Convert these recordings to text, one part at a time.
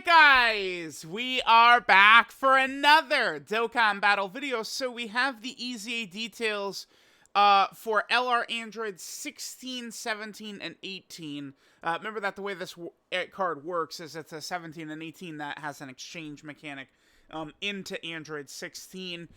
Alright guys, we are back for another Dokkan battle video. So we have the EZA details for LR Android 16, 17, and 18. Remember that the way this card works is it's a 17 and 18 that has an exchange mechanic into Android 16.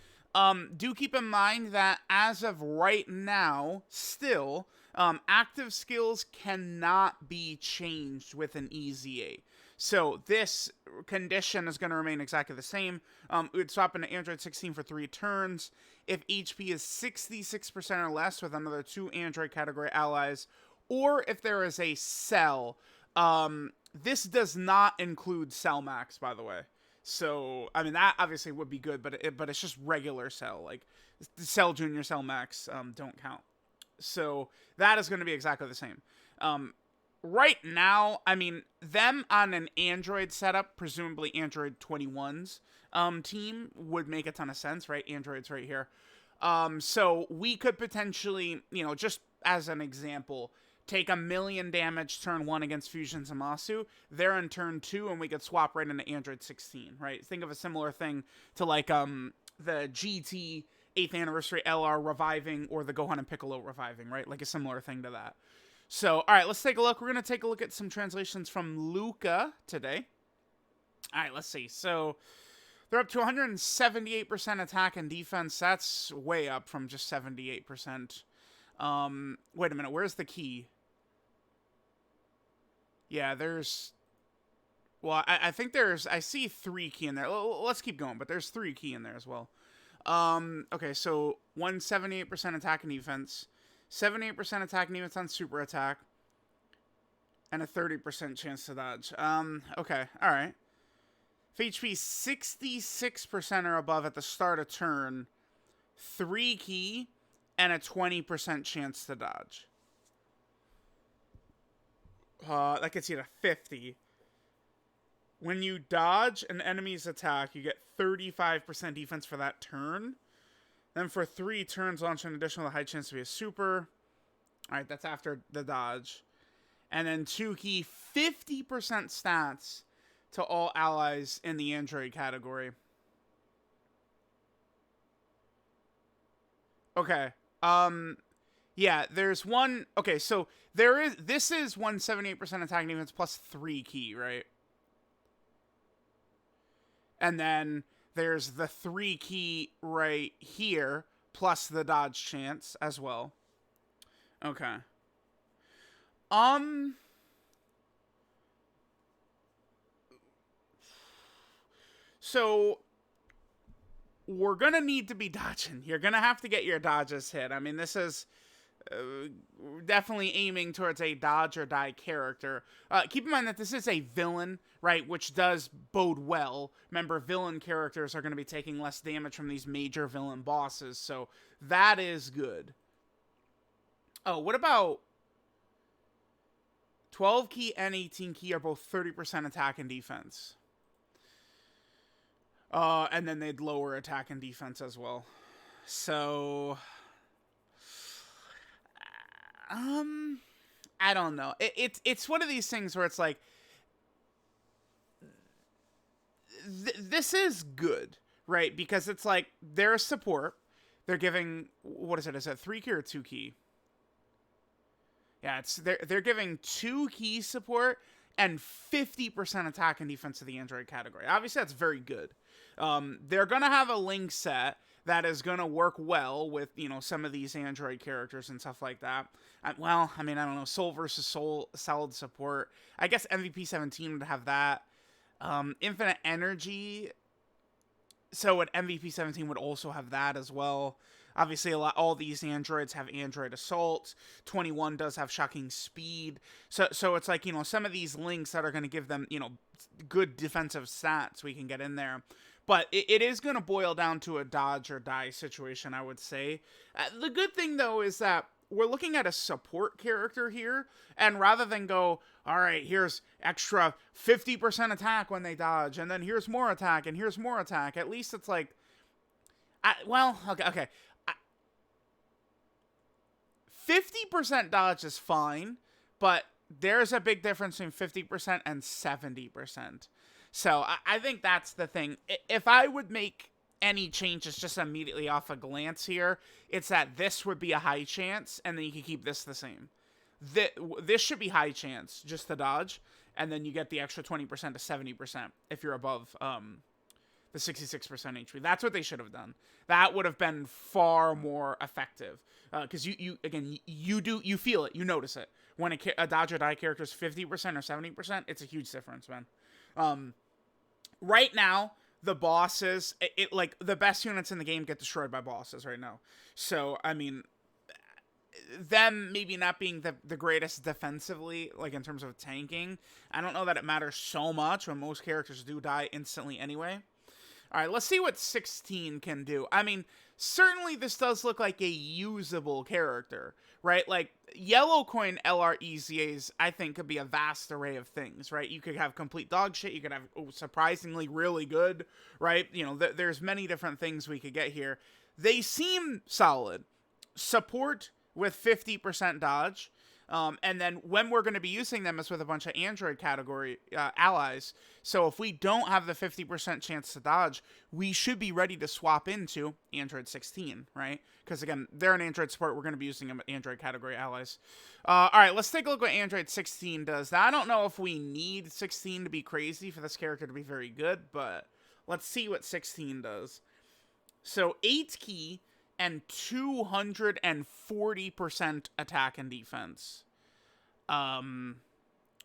Do keep in mind that as of right now, still, active skills cannot be changed with an EZA. So this condition is going to remain exactly the same. It would swap into Android 16 for 3 turns. If HP is 66% or less with another 2 Android category allies, or if there is a cell. This does not include Cell Max, by the way. So, I mean, that obviously would be good, but it's just regular Cell. Like, Cell Junior, Cell Max don't count. So, that is going to be exactly the same. Right now, I mean, them on an Android setup, presumably Android 21's team, would make a ton of sense, right? Android's right here. So we could potentially, you know, just as an example, take 1,000,000 damage turn 1 against Fusion Zamasu. They're in turn 2, and we could swap right into Android 16, right? Think of a similar thing to, like, the GT 8th Anniversary LR reviving or the Gohan and Piccolo reviving, right? Like a similar thing to that. So, all right, let's take a look. We're going to take a look at some translations from Luca today. All right, let's see. So, they're up to 178% attack and defense. That's way up from just 78%. Wait a minute. Where's the key? Yeah, there's... Well, I think there's... I see 3 key in there. Let's keep going, but there's 3 key in there as well. Okay, so 178% attack and defense. 78% attack and defense on super attack. And a 30% chance to dodge. Okay, alright. If HP 66% or above at the start of turn, 3 key, and a 20% chance to dodge. That gets you to 50. When you dodge an enemy's attack, you get 35% defense for that turn. Then for 3 turns, launch an additional high chance to be a super. Alright, that's after the dodge. And then 2 key, 50% stats to all allies in the Android category. Okay. Yeah, there's one... Okay, so this is 178% attack defense plus 3 key, right? And then there's the 3 key right here, plus the dodge chance as well. Okay. So, we're gonna need to be dodging. You're gonna have to get your dodges hit. I mean, this is... definitely aiming towards a dodge or die character. Keep in mind that this is a villain, right, which does bode well. Remember, villain characters are going to be taking less damage from these major villain bosses, so that is good. Oh, what about 12 key and 18 key are both 30% attack and defense. And then they'd lower attack and defense as well. So... I don't know. It's one of these things where it's like, this is good, right? Because it's like, they're support. They're giving, what is it? Is it 3 key or 2 key? Yeah, they're giving 2 key support and 50% attack and defense to the Android category. Obviously, that's very good. They're gonna have a link set that is going to work well with, you know, some of these Android characters and stuff like that. Well, I mean, I don't know. Soul versus Soul, solid support. I guess MVP 17 would have that. Infinite Energy. So an MVP 17 would also have that as well. Obviously, all these androids have Android Assault. 21 does have Shocking Speed. So it's like, you know, some of these links that are going to give them, you know, good defensive stats we can get in there. But it is going to boil down to a dodge or die situation, I would say. The good thing, though, is that we're looking at a support character here. And rather than go, all right, here's extra 50% attack when they dodge. And then here's more attack and here's more attack. At least it's like... okay. 50% dodge is fine. But there's a big difference between 50% and 70%. So I think that's the thing. If I would make any changes just immediately off a glance here, it's that this would be a high chance, and then you can keep this the same. This should be high chance, just to dodge, and then you get the extra 20% to 70% if you're above the 66% HP. That's what they should have done. That would have been far more effective. Because you feel it, you notice it. When a dodge or die character is 50% or 70%, it's a huge difference, man. Right now, the bosses, like, the best units in the game get destroyed by bosses right now. So, I mean, them maybe not being the greatest defensively, like, in terms of tanking, I don't know that it matters so much when most characters do die instantly anyway. All right, let's see what 16 can do. I mean, certainly this does look like a usable character, right? Like, yellow coin LR EZAs, I think, could be a vast array of things, right? You could have complete dog shit. You could have surprisingly really good, right? You know, there's many different things we could get here. They seem solid. Support with 50% dodge. And then when we're going to be using them is with a bunch of Android category allies. So if we don't have the 50% chance to dodge, we should be ready to swap into Android 16, right? Because again, they're an Android support. We're going to be using them at Android category allies. All right, let's take a look what Android 16 does. Now, I don't know if we need 16 to be crazy for this character to be very good, but let's see what 16 does. So 8 key and 240% attack and defense.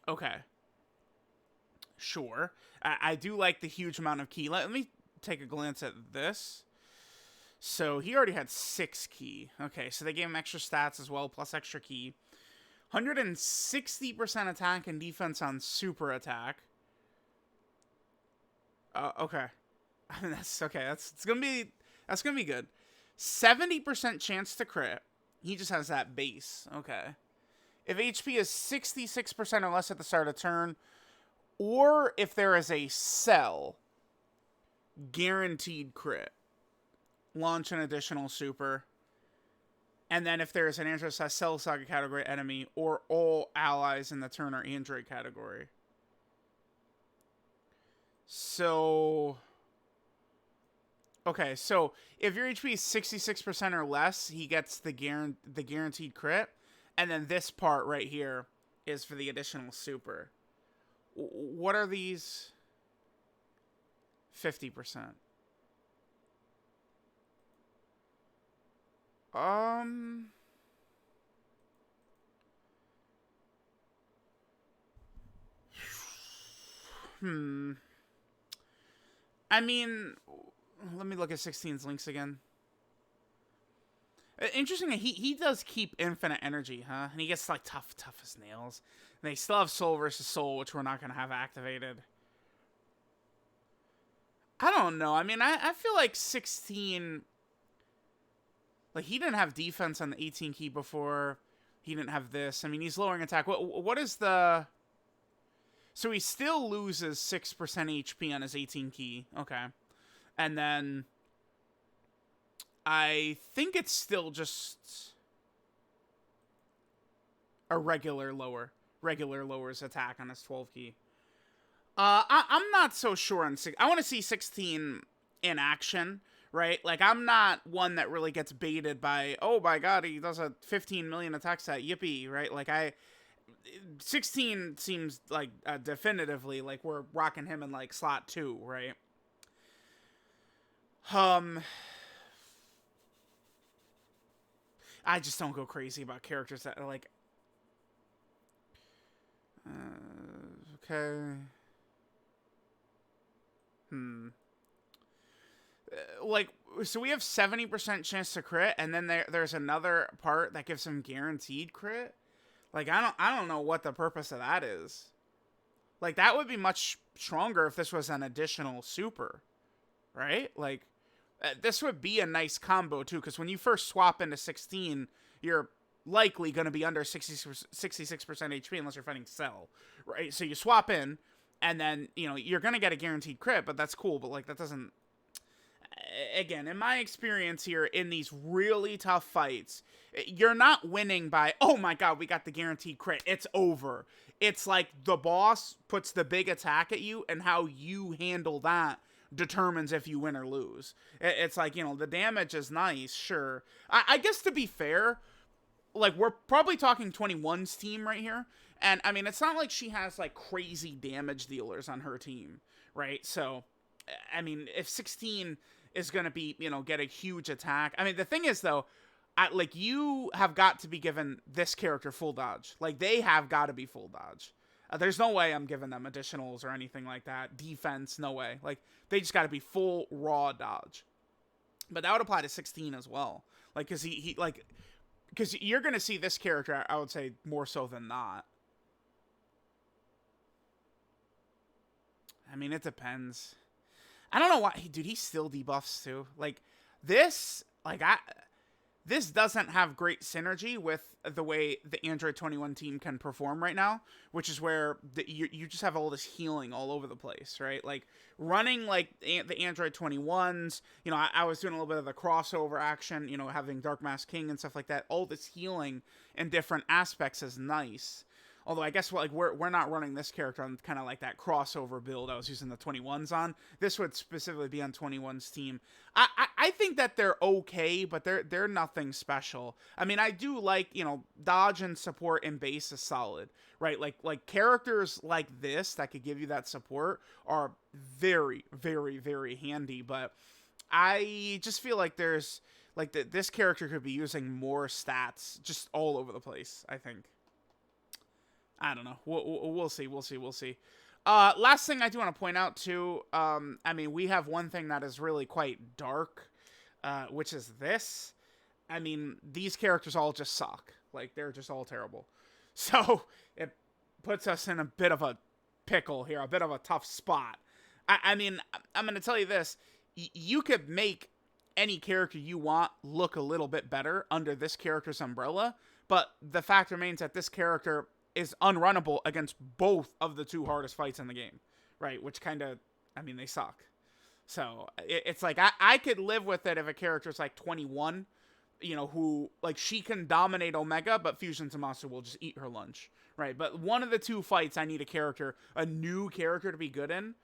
Okay. Sure. I do like the huge amount of key. Let me take a glance at this. So he already had 6 key. Okay, so they gave him extra stats as well, plus extra key. 160% attack and defense on super attack. Okay. I mean, that's okay. That's gonna be good. 70% chance to crit. He just has that base. Okay. If HP is 66% or less at the start of turn, or if there is a cell, guaranteed crit. Launch an additional super. And then if there is an Android Cell Saga category enemy, or all allies in the turn are Android category. So... okay, so if your HP is 66% or less, he gets the guaranteed crit. And then this part right here is for the additional super. What are these? 50%. I mean, let me look at 16's links again. Interesting, he does keep infinite energy, huh? And he gets, like, tough as nails. And they still have soul versus soul, which we're not going to have activated. I don't know. I mean, I feel like 16... like, he didn't have defense on the 18 key before. He didn't have this. I mean, he's lowering attack. What is the... so he still loses 6% HP on his 18 key. Okay. And then... I think it's still just a regular lowers attack on his 12 key. I'm not so sure on 6. I want to see 16 in action, right? Like, I'm not one that really gets baited by, oh my god, he does a 15 million attack set, yippee, right? Like, 16 seems like definitively like we're rocking him in like slot 2, right? I just don't go crazy about characters that are like... okay. Like, so we have 70% chance to crit, and then there's another part that gives him guaranteed crit? Like, I don't know what the purpose of that is. Like, that would be much stronger if this was an additional super. Right? Like... this would be a nice combo, too, because when you first swap into 16, you're likely going to be under 66% HP unless you're fighting Cell, right? So you swap in, and then, you know, you're going to get a guaranteed crit, but that's cool, but, like, that doesn't... again, in my experience here, in these really tough fights, you're not winning by, oh my god, we got the guaranteed crit, it's over. It's like the boss puts the big attack at you, and how you handle that determines if you win or lose. It's like, you know, the damage is nice, sure. I guess to be fair, like, we're probably talking 21's team right here. And, I mean, it's not like she has, like, crazy damage dealers on her team, right? So, I mean, if 16 is going to be, you know, get a huge attack. I mean, the thing is, though, like, you have got to be given this character full dodge. Like, they have got to be full dodge. There's no way I'm giving them additionals or anything like that. Defense, no way. Like, they just got to be full raw dodge. But that would apply to 16 as well. Like, because you're going to see this character, I would say, more so than not. I mean, it depends. I don't know why. Dude, he still debuffs, too. Like, this doesn't have great synergy with the way the Android 21 team can perform right now, which is where you just have all this healing all over the place, right? Like, running, like, the Android 21s, you know, I was doing a little bit of the crossover action, you know, having Dark Mask King and stuff like that. All this healing in different aspects is nice. Although I guess like we're not running this character on kind of like that crossover build I was using the 21s on. This would specifically be on 21's team. I think that they're okay, but they're nothing special. I mean, I do like, you know, dodge and support and base is solid, right? Like characters like this that could give you that support are very, very, very handy. But I just feel like there's like this character could be using more stats just all over the place, I think. I don't know. We'll see. We'll see. Last thing I do want to point out, too, I mean, we have one thing that is really quite dark, which is this. I mean, these characters all just suck. Like, they're just all terrible. So, it puts us in a bit of a pickle here, a bit of a tough spot. I mean, I'm going to tell you this. You could make any character you want look a little bit better under this character's umbrella, but the fact remains that this character is unrunnable against both of the two hardest fights in the game, right? Which kind of, I mean, they suck. So it's like, I could live with it if a character's like 21, you know, who, like, she can dominate Omega, but Fusion Zamasu will just eat her lunch, right? But one of the two fights, I need a new character to be good in.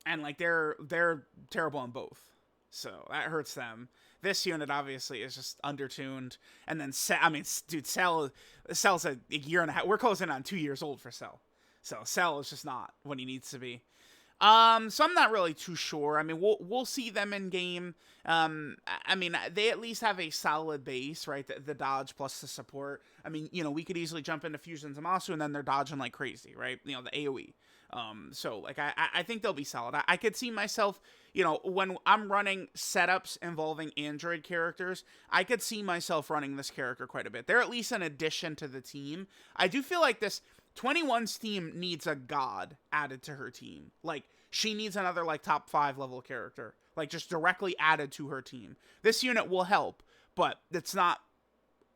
And, like, they're terrible in both. So that hurts them. This unit obviously is just undertuned, and then I mean, dude, Cell's a year and a half. We're closing on 2 years old for Cell, so Cell is just not what he needs to be. So I'm not really too sure. I mean, we'll see them in game. I mean, they at least have a solid base, right? The dodge plus the support. I mean, you know, we could easily jump into Fusion Zamasu, and then they're dodging like crazy, right? You know, the AoE. So like I think they'll be solid. I could see myself, you know, when I'm running setups involving Android characters, I could see myself running this character quite a bit. They're at least an addition to the team. I do feel like this 21's team needs a god added to her team. Like, she needs another like top 5 level character, like just directly added to her team. This unit will help, but it's not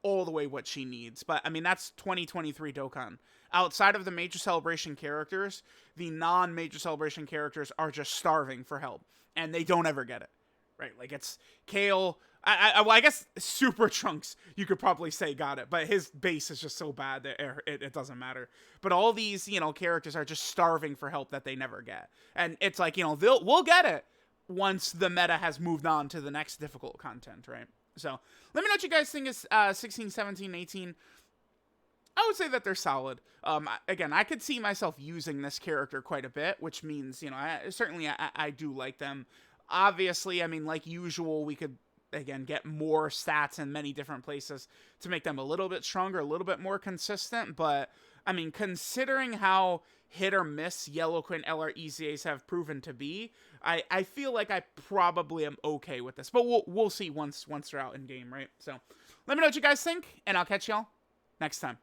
all the way what she needs. But I mean, that's 2023 Dokkan. Outside of the major celebration characters, the non-major celebration characters are just starving for help, and they don't ever get it, right? Like, it's Kale. Well, I guess Super Trunks, you could probably say, got it, but his base is just so bad that it doesn't matter. But all these, you know, characters are just starving for help that they never get, and it's like, you know, we'll get it once the meta has moved on to the next difficult content, right? So let me know what you guys think is 16, 17, 18. I would say that they're solid. Again, I could see myself using this character quite a bit, which means, you know, I do like them. Obviously, I mean, like usual, we could, again, get more stats in many different places to make them a little bit stronger, a little bit more consistent. But, I mean, considering how hit or miss Yellow Quinn LR EZAs have proven to be, I feel like I probably am okay with this. But we'll see once they're out in game, right? So let me know what you guys think, and I'll catch y'all next time.